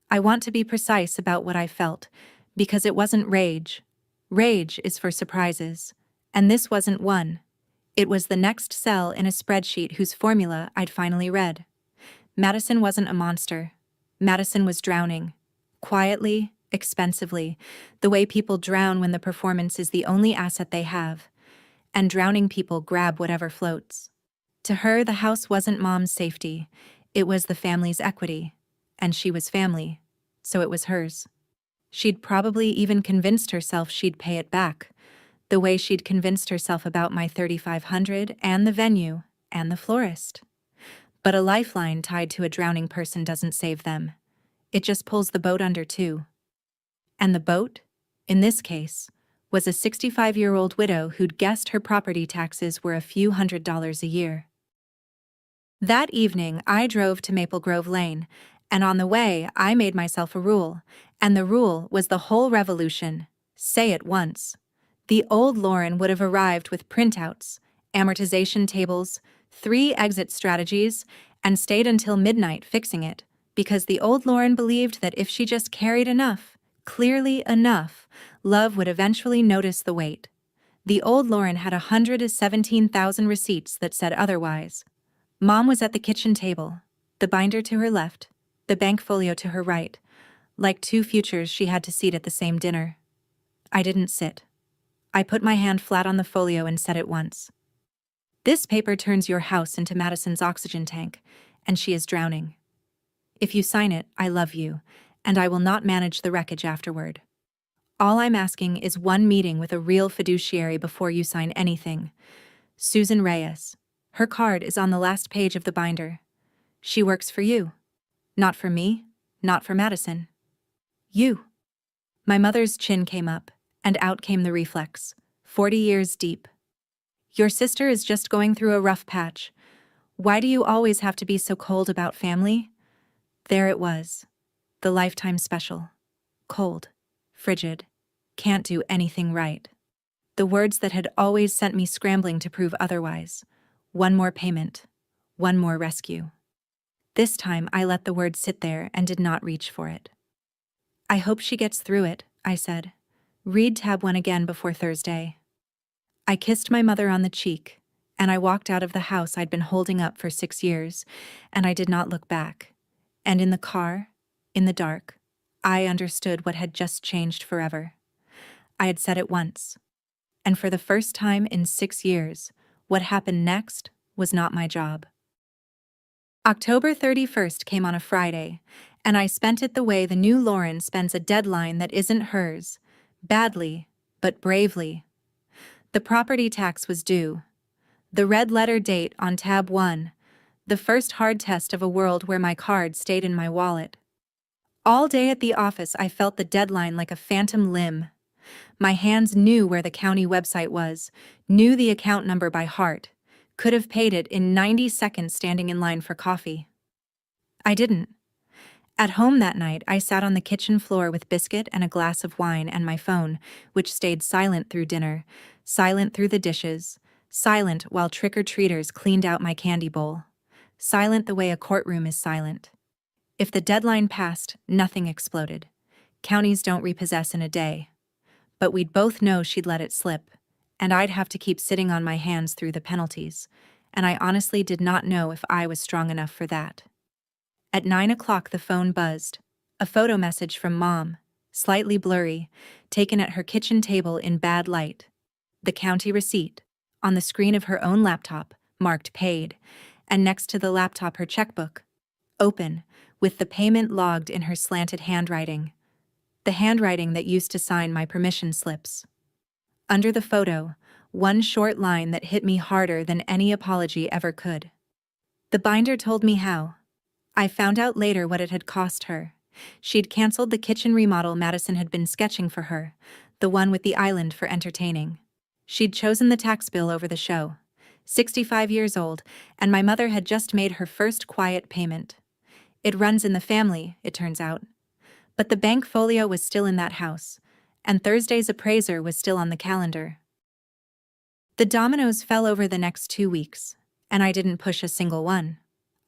I want to be precise about what I felt, because it wasn't rage. Rage is for surprises. And this wasn't one. It was the next cell in a spreadsheet whose formula I'd finally read. Madison wasn't a monster. Madison was drowning. Quietly, expensively, the way people drown when the performance is the only asset they have. And drowning people grab whatever floats. To her, the house wasn't Mom's safety. It was the family's equity. And she was family, so it was hers. She'd probably even convinced herself she'd pay it back, the way she'd convinced herself about my $3,500 and the venue and the florist. But a lifeline tied to a drowning person doesn't save them. It just pulls the boat under too. And the boat, in this case, was a 65-year-old widow who'd guessed her property taxes were a few $100s a year. That evening, I drove to Maple Grove Lane, and on the way, I made myself a rule, and the rule was the whole revolution. Say it once. The old Lauren would have arrived with printouts, amortization tables, 3 exit strategies, and stayed until midnight fixing it, because the old Lauren believed that if she just carried enough, clearly enough, love would eventually notice the weight. The old Lauren had 117,000 receipts that said otherwise. Mom was at the kitchen table, the binder to her left, the bank folio to her right, like 2 futures she had to seat at the same dinner. I didn't sit. I put my hand flat on the folio and said it once. This paper turns your house into Madison's oxygen tank, and she is drowning. If you sign it, I love you, and I will not manage the wreckage afterward. All I'm asking is one meeting with a real fiduciary before you sign anything. Susan Reyes. Her card is on the last page of the binder. She works for you. Not for me, not for Madison. You. My mother's chin came up, and out came the reflex, 40 years deep. Your sister is just going through a rough patch. Why do you always have to be so cold about family? There it was. The lifetime special. Cold. Frigid. Can't do anything right. The words that had always sent me scrambling to prove otherwise. One more payment. One more rescue. This time I let the word sit there and did not reach for it. I hope she gets through it, I said. Read tab 1 again before Thursday. I kissed my mother on the cheek, and I walked out of the house I'd been holding up for 6 years, and I did not look back. And in the car, in the dark, I understood what had just changed forever. I had said it once. And for the first time in 6 years, what happened next was not my job. October 31st came on a Friday, and I spent it the way the new Lauren spends a deadline that isn't hers, badly, but bravely. The property tax was due. The red letter date on tab 1, the first hard test of a world where my card stayed in my wallet. All day at the office I felt the deadline like a phantom limb. My hands knew where the county website was, knew the account number by heart, could have paid it in 90 seconds standing in line for coffee. I didn't. At home that night, I sat on the kitchen floor with biscuit and a glass of wine and my phone, which stayed silent through dinner, silent through the dishes, silent while trick-or-treaters cleaned out my candy bowl, silent the way a courtroom is silent. If the deadline passed, nothing exploded. Counties don't repossess in a day. But we'd both know she'd let it slip, and I'd have to keep sitting on my hands through the penalties, and I honestly did not know if I was strong enough for that. At 9 o'clock the phone buzzed. A photo message from Mom, slightly blurry, taken at her kitchen table in bad light. The county receipt, on the screen of her own laptop, marked paid, and next to the laptop her checkbook, open, with the payment logged in her slanted handwriting. The handwriting that used to sign my permission slips. Under the photo, one short line that hit me harder than any apology ever could. The binder told me how. I found out later what it had cost her. She'd canceled the kitchen remodel Madison had been sketching for her, the one with the island for entertaining. She'd chosen the tax bill over the show. 65 years old, and my mother had just made her first quiet payment. It runs in the family, it turns out. But the bank folio was still in that house, and Thursday's appraiser was still on the calendar. The dominoes fell over the next 2 weeks, and I didn't push a single one.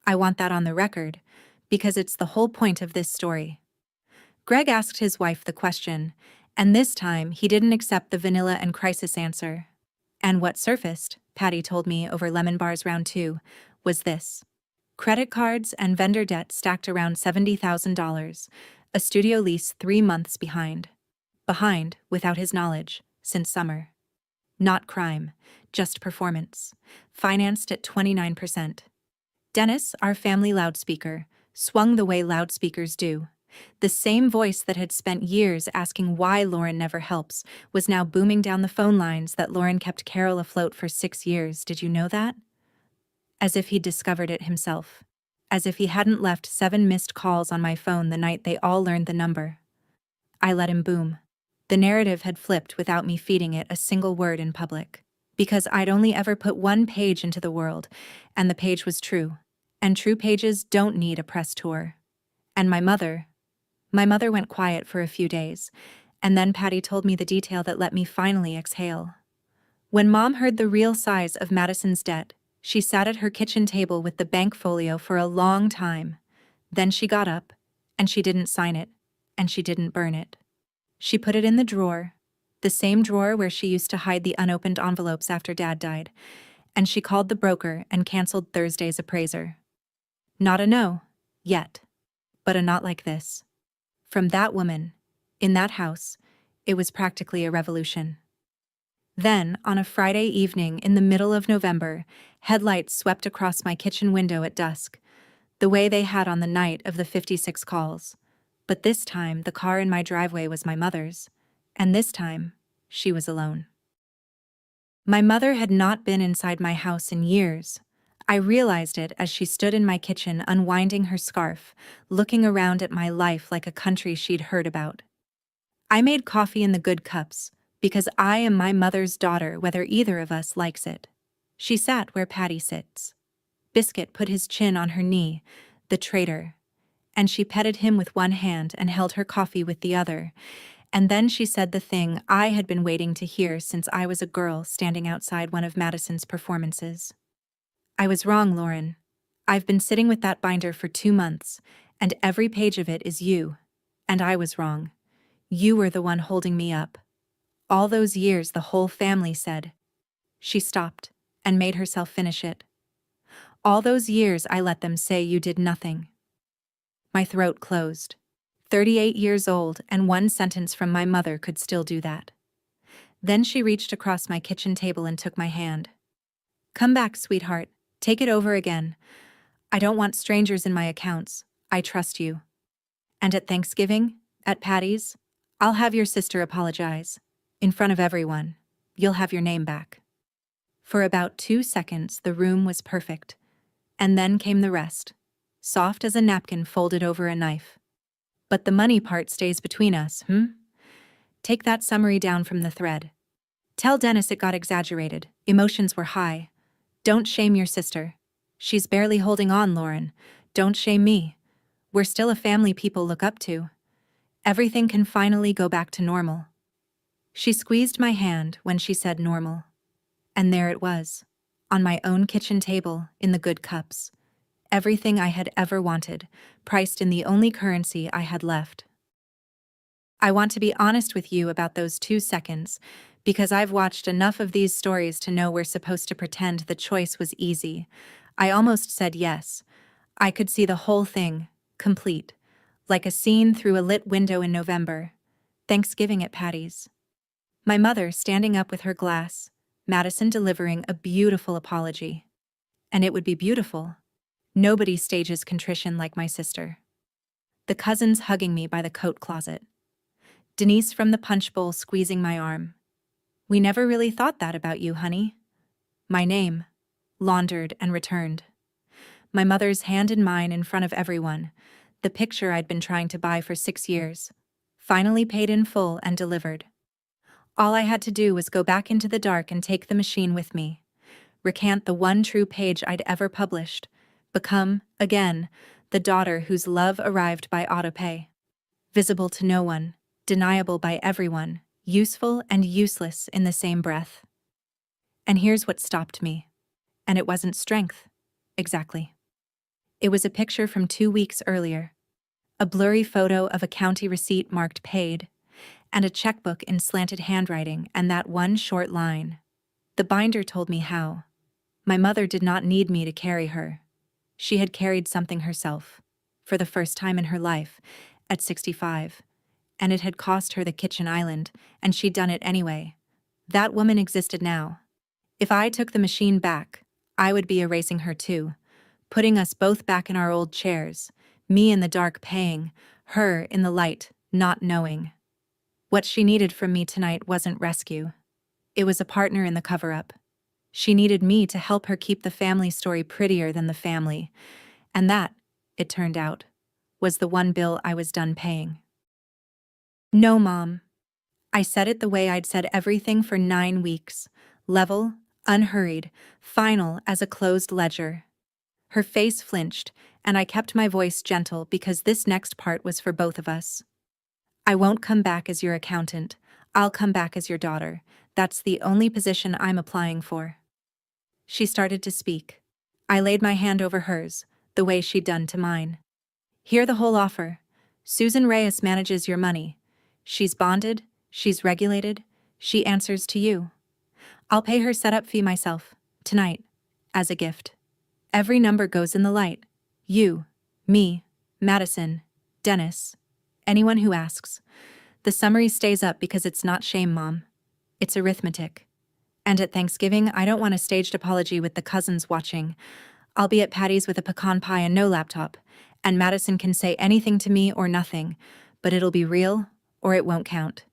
I want that on the record, because it's the whole point of this story. Greg asked his wife the question, and this time he didn't accept the vanilla and crisis answer. And what surfaced, Patty told me over lemon bars round 2, was this. Credit cards and vendor debt stacked around $70,000, a studio lease 3 months behind. Behind, without his knowledge, since summer. Not crime, just performance. Financed at 29%. Dennis, our family loudspeaker, swung the way loudspeakers do. The same voice that had spent years asking why Lauren never helps was now booming down the phone lines that Lauren kept Carol afloat for 6 years. Did you know that? As if he'd discovered it himself. as if he hadn't left 7 missed calls on my phone the night they all learned the number. I let him boom. The narrative had flipped without me feeding it a single word in public. Because I'd only ever put one page into the world, and the page was true. And true pages don't need a press tour. And my mother went quiet for a few days, and then Patty told me the detail that let me finally exhale. When Mom heard the real size of Madison's debt, she sat at her kitchen table with the bank folio for a long time. Then she got up, and she didn't sign it, and she didn't burn it. She put it in the drawer, the same drawer where she used to hide the unopened envelopes after Dad died, and she called the broker and canceled Thursday's appraiser. Not a no, yet, but a not like this. From that woman, in that house, it was practically a revolution. Then, on a Friday evening in the middle of November, headlights swept across my kitchen window at dusk, the way they had on the night of the 56 calls. But this time, the car in my driveway was my mother's, and this time, she was alone. My mother had not been inside my house in years. I realized it as she stood in my kitchen unwinding her scarf, looking around at my life like a country she'd heard about. I made coffee in the good cups, because I am my mother's daughter whether either of us likes it. She sat where Patty sits. Biscuit put his chin on her knee, the traitor, and she petted him with one hand and held her coffee with the other, and then she said the thing I had been waiting to hear since I was a girl standing outside one of Madison's performances. I was wrong, Lauren. I've been sitting with that binder for 2 months, and every page of it is you. And I was wrong. You were the one holding me up. All those years the whole family said. She stopped and made herself finish it. All those years I let them say you did nothing. My throat closed. 38 years old and one sentence from my mother could still do that. Then she reached across my kitchen table and took my hand. Come back, sweetheart. Take it over again. I don't want strangers in my accounts. I trust you. And at Thanksgiving, at Patty's, I'll have your sister apologize. In front of everyone. You'll have your name back. For about 2 seconds, the room was perfect. And then came the rest. Soft as a napkin folded over a knife. But the money part stays between us, Take that summary down from the thread. Tell Dennis it got exaggerated. Emotions were high. Don't shame your sister. She's barely holding on, Lauren. Don't shame me. We're still a family people look up to. Everything can finally go back to normal. She squeezed my hand when she said normal. And there it was, on my own kitchen table, in the good cups. Everything I had ever wanted, priced in the only currency I had left. I want to be honest with you about those 2 seconds, because I've watched enough of these stories to know we're supposed to pretend the choice was easy. I almost said yes. I could see the whole thing, complete, like a scene through a lit window in November. Thanksgiving at Patty's. My mother standing up with her glass, Madison delivering a beautiful apology. And it would be beautiful. Nobody stages contrition like my sister. The cousins hugging me by the coat closet. Denise from the punch bowl squeezing my arm. We never really thought that about you, honey. My name, laundered and returned. My mother's hand in mine in front of everyone, the picture I'd been trying to buy for 6 years, finally paid in full and delivered. All I had to do was go back into the dark and take the machine with me, recant the one true page I'd ever published, become, again, the daughter whose love arrived by autopay. Visible to no one, deniable by everyone, useful and useless in the same breath. And here's what stopped me. And it wasn't strength. Exactly. It was a picture from 2 weeks earlier. A blurry photo of a county receipt marked paid, and a checkbook in slanted handwriting, and that one short line. The binder told me how. My mother did not need me to carry her. She had carried something herself, for the first time in her life, at 65. And it had cost her the kitchen island, and she'd done it anyway. That woman existed now. If I took the machine back, I would be erasing her too, putting us both back in our old chairs, me in the dark paying, her in the light, not knowing. What she needed from me tonight wasn't rescue. It was a partner in the cover-up. She needed me to help her keep the family story prettier than the family, and that, it turned out, was the one bill I was done paying. No, Mom. I said it the way I'd said everything for 9 weeks. Level, unhurried, final as a closed ledger. Her face flinched, and I kept my voice gentle because this next part was for both of us. I won't come back as your accountant. I'll come back as your daughter. That's the only position I'm applying for. She started to speak. I laid my hand over hers, the way she'd done to mine. Hear the whole offer. Susan Reyes manages your money. She's bonded, she's regulated, she answers to you. I'll pay her setup fee myself, tonight, as a gift. Every number goes in the light. You, me, Madison, Dennis, anyone who asks. The summary stays up because it's not shame, Mom. It's arithmetic. And at Thanksgiving, I don't want a staged apology with the cousins watching. I'll be at Patty's with a pecan pie and no laptop, and Madison can say anything to me or nothing, but it'll be real, or it won't count.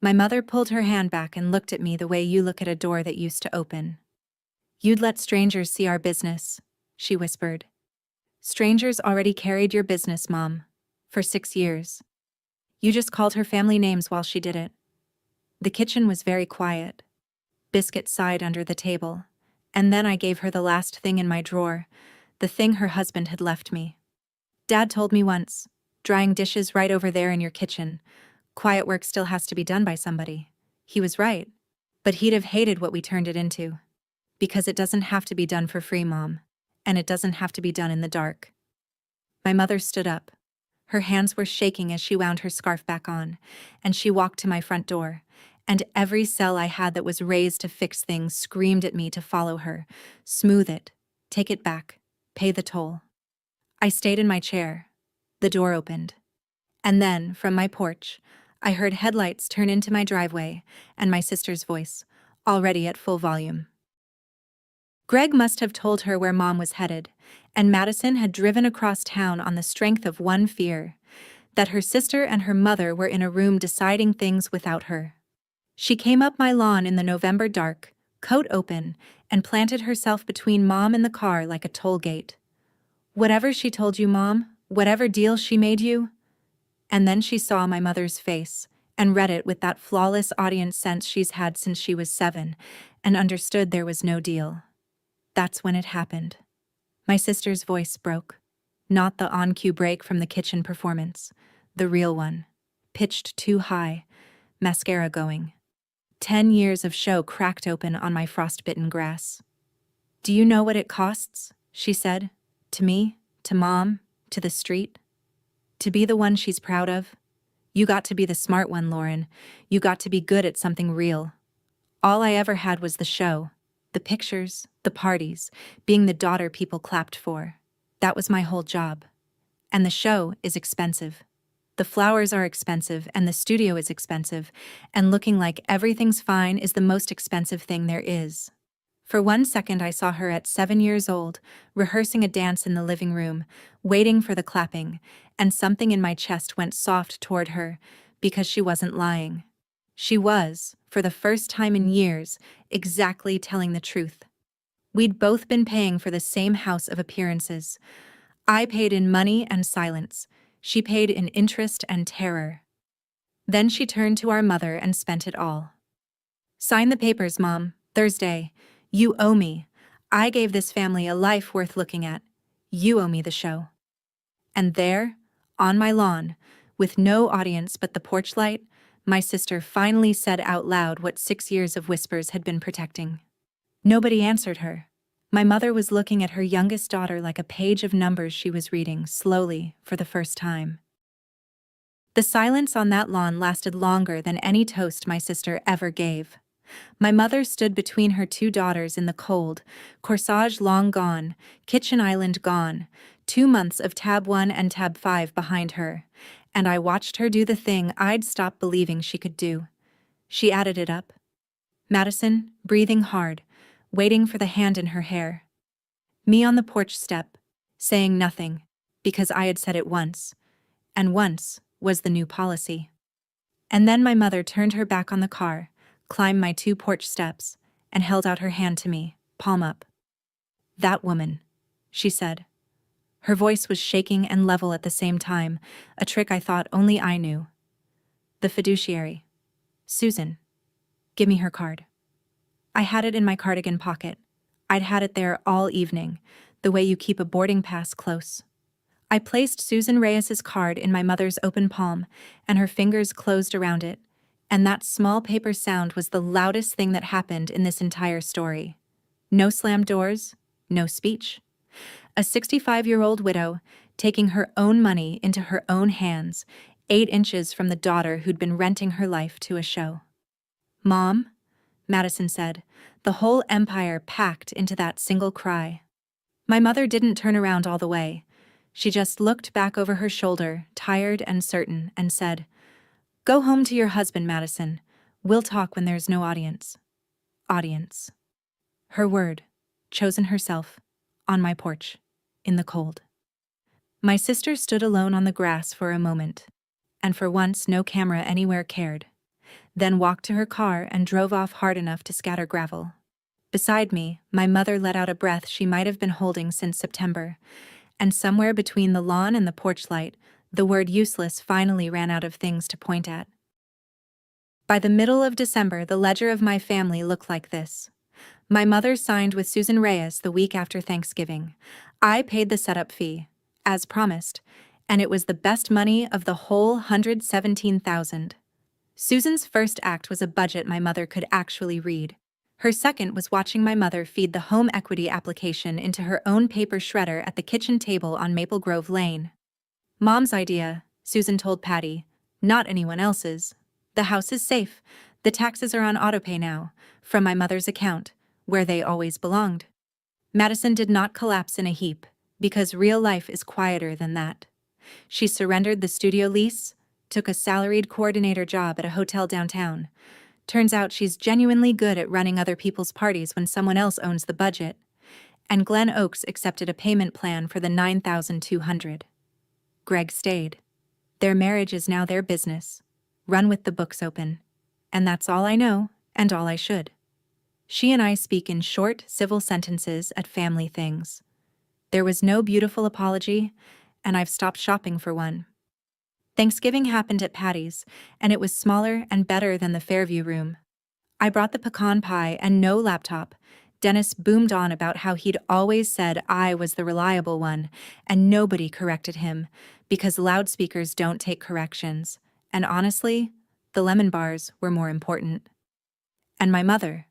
My mother pulled her hand back and looked at me the way you look at a door that used to open. You'd let strangers see our business, she whispered. Strangers already carried your business, Mom, for 6 years. You just called her family names while she did it. The kitchen was very quiet. Biscuit sighed under the table, and then I gave her the last thing in my drawer, the thing her husband had left me. Dad told me once, drying dishes right over there in your kitchen. Quiet work still has to be done by somebody. He was right, but he'd have hated what we turned it into. Because it doesn't have to be done for free, Mom, and it doesn't have to be done in the dark. My mother stood up. Her hands were shaking as she wound her scarf back on, and she walked to my front door, and every cell I had that was raised to fix things screamed at me to follow her. Smooth it, take it back, pay the toll. I stayed in my chair. The door opened. And then, from my porch, I heard headlights turn into my driveway and my sister's voice, already at full volume. Greg must have told her where Mom was headed, and Madison had driven across town on the strength of one fear, that her sister and her mother were in a room deciding things without her. She came up my lawn in the November dark, coat open, and planted herself between Mom and the car like a toll gate. Whatever she told you, Mom, whatever deal she made you. And then she saw my mother's face, and read it with that flawless audience sense she's had since she was 7, and understood there was no deal. That's when it happened. My sister's voice broke. Not the on-cue break from the kitchen performance. The real one. Pitched too high. Mascara going. 10 years of show cracked open on my frostbitten grass. Do you know what it costs? She said. To me, to Mom, to the street. To be the one she's proud of. You got to be the smart one, Lauren. You got to be good at something real. All I ever had was the show. The pictures, the parties, being the daughter people clapped for. That was my whole job. And the show is expensive. The flowers are expensive, and the studio is expensive, and looking like everything's fine is the most expensive thing there is. For 1 second I saw her at 7 years old, rehearsing a dance in the living room, waiting for the clapping, and something in my chest went soft toward her, because she wasn't lying. She was, for the first time in years, exactly telling the truth. We'd both been paying for the same house of appearances. I paid in money and silence. She paid in interest and terror. Then she turned to our mother and spent it all. Sign the papers, Mom. Thursday. You owe me. I gave this family a life worth looking at. You owe me the show. And there, on my lawn, with no audience but the porch light, my sister finally said out loud what 6 years of whispers had been protecting. Nobody answered her. My mother was looking at her youngest daughter like a page of numbers she was reading, slowly, for the first time. The silence on that lawn lasted longer than any toast my sister ever gave. My mother stood between her 2 daughters in the cold, corsage long gone, kitchen island gone, 2 months of tab 1 and tab 5 behind her, and I watched her do the thing I'd stopped believing she could do. She added it up. Madison, breathing hard, waiting for the hand in her hair. Me on the porch step, saying nothing, because I had said it once, and once was the new policy. And then my mother turned her back on the car, climbed my 2 porch steps, and held out her hand to me, palm up. That woman, she said. Her voice was shaking and level at the same time, a trick I thought only I knew. The fiduciary. Susan. Give me her card. I had it in my cardigan pocket. I'd had it there all evening, the way you keep a boarding pass close. I placed Susan Reyes's card in my mother's open palm, and her fingers closed around it, and that small paper sound was the loudest thing that happened in this entire story. No slammed doors, no speech. A 65-year-old widow taking her own money into her own hands, 8 inches from the daughter who'd been renting her life to a show. "Mom," Madison said, the whole empire packed into that single cry. My mother didn't turn around all the way. She just looked back over her shoulder, tired and certain, and said, "Go home to your husband, Madison. We'll talk when there's no audience." Audience. Her word, chosen herself, on my porch, in the cold. My sister stood alone on the grass for a moment, and for once no camera anywhere cared, then walked to her car and drove off hard enough to scatter gravel. Beside me, my mother let out a breath she might have been holding since September, and somewhere between the lawn and the porch light, the word useless finally ran out of things to point at. By the middle of December, the ledger of my family looked like this. My mother signed with Susan Reyes the week after Thanksgiving. I paid the setup fee, as promised, and it was the best money of the whole $117,000. Susan's first act was a budget my mother could actually read. Her second was watching my mother feed the home equity application into her own paper shredder at the kitchen table on Maple Grove Lane. "Mom's idea," Susan told Patty, "not anyone else's. The house is safe. The taxes are on autopay now, from my mother's account, where they always belonged." Madison did not collapse in a heap, because real life is quieter than that. She surrendered the studio lease, took a salaried coordinator job at a hotel downtown. Turns out she's genuinely good at running other people's parties when someone else owns the budget. And Glen Oaks accepted a payment plan for the $9,200. Greg stayed. Their marriage is now their business. Run with the books open. And that's all I know, and all I should. She and I speak in short, civil sentences at family things. There was no beautiful apology, and I've stopped shopping for one. Thanksgiving happened at Patty's, and it was smaller and better than the Fairview room. I brought the pecan pie and no laptop. Dennis boomed on about how he'd always said I was the reliable one, and nobody corrected him, because loudspeakers don't take corrections. And honestly, the lemon bars were more important. And my mother.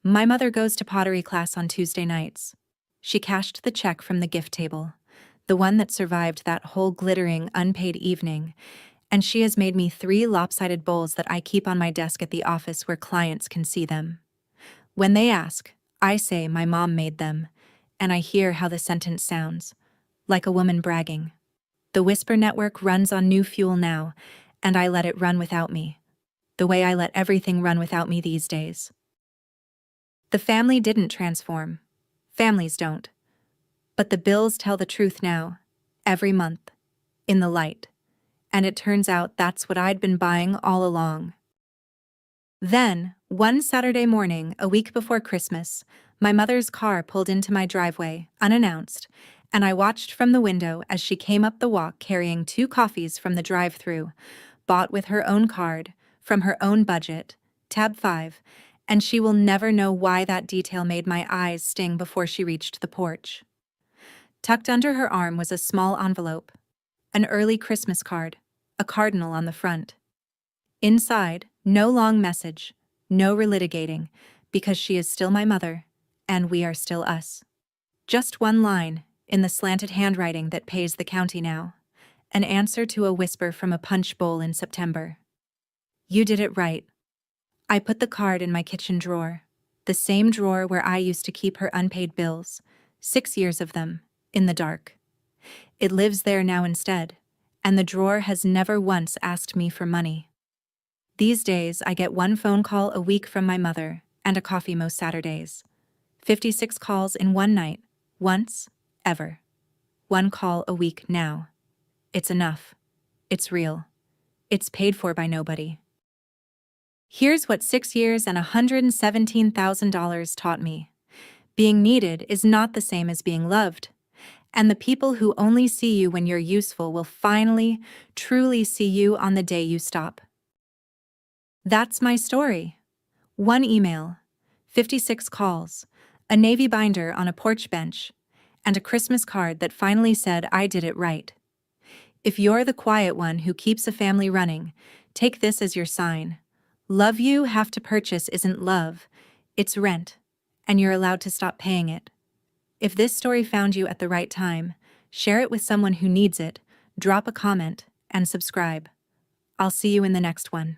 My mother goes to pottery class on Tuesday nights. She cashed the check from the gift table, the one that survived that whole glittering, unpaid evening, and she has made me 3 lopsided bowls that I keep on my desk at the office where clients can see them. When they ask, I say my mom made them, and I hear how the sentence sounds, like a woman bragging. The Whisper Network runs on new fuel now, and I let it run without me, the way I let everything run without me these days. The family didn't transform. Families don't. But the bills tell the truth now, every month, in the light. And it turns out that's what I'd been buying all along. Then, one Saturday morning, a week before Christmas, my mother's car pulled into my driveway, unannounced, and I watched from the window as she came up the walk carrying 2 coffees from the drive-thru, bought with her own card, from her own budget, tab 5, and she will never know why that detail made my eyes sting before she reached the porch. Tucked under her arm was a small envelope, an early Christmas card, a cardinal on the front. Inside, no long message, no relitigating, because she is still my mother, and we are still us. Just one line, in the slanted handwriting that pays the county now, an answer to a whisper from a punch bowl in September. You did it right. I put the card in my kitchen drawer, the same drawer where I used to keep her unpaid bills, 6 years of them, in the dark. It lives there now instead, and the drawer has never once asked me for money. These days, I get 1 phone call a week from my mother, and a coffee most Saturdays. 56 calls in one night, once, ever. 1 call a week now. It's enough. It's real. It's paid for by nobody. Here's what 6 years and $117,000 taught me. Being needed is not the same as being loved. And the people who only see you when you're useful will finally, truly see you on the day you stop. That's my story. 1 email, 56 calls, a navy binder on a porch bench, and a Christmas card that finally said I did it right. If you're the quiet one who keeps a family running, take this as your sign. Love you have to purchase isn't love, it's rent, and you're allowed to stop paying it. If this story found you at the right time, share it with someone who needs it, drop a comment, and subscribe. I'll see you in the next one.